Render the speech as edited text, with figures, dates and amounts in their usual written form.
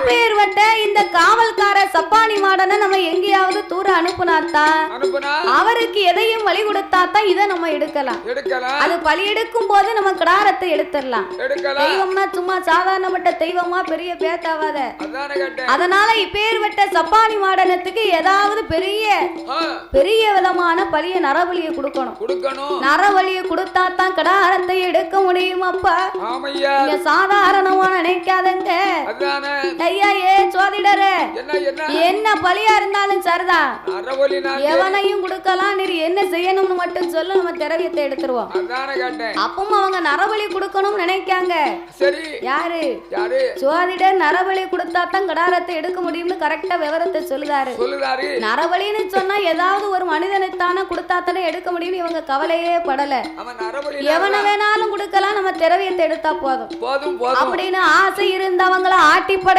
அப்பேர்வட்ட இந்த காவல்கார சப்பானி மாடனை நம்ம எங்கேயாவது தூர அனுப்புனாத்தான் அவருக்கு எதையும் வழி கொடுத்தாத்தான் இதை நம்ம எடுக்கலாம். அது பலி எடுக்கும் போது நம்ம கிடாரத்தை எடுத்துடலாம். தெய்வம்னா சும்மா சாதாரணப்பட்ட தெய்வமா பெரிய பேத்தாவாத. அதனால இப்பேர்வட்ட சப்பானி மாடனத்துக்கு ஏதாவது பெரிய பெரிய விதமான பலிய நரபலியை கொடுக்கணும். நரபலியை கொடுத்தாத்தான் கிடாரத்தை எடுக்க முடியும். அப்பா சாதாரணமா நினைக்காதங்க ஐயா. ஏ சோதிடரே, என்ன பலியா இருந்தாலும் சரிதான், எவனையும் கொடுக்கலாம். நீ என்ன செய்யணும்னு மட்டும் சொல்லு, நம்ம திரவியத்தை எடுத்துருவோம். அப்பவும் அவங்க நரபலி கொடுக்கணும்னு நினைக்காங்க. யாரு சோதிடர் நரபலி கொடுத்தாத்தான் கிடாரத்தை எடுக்க முடியும்னு கரெக்டா விவரத்தை சொல்லுதாரு. நரபலின்னு சொன்னா ஏதாவது ஒரு மனிதனைத்தானே கொடுத்தாத்தானே எடுக்க முடியும்னு இவங்க கவலையே படல. எவனை வேணாலும் கொடுக்கலாம், நம்ம திரவியத்தை எடுத்தா போதும் அப்படின்னு ஆசை இருந்தவங்கள ஆட்டிப்படை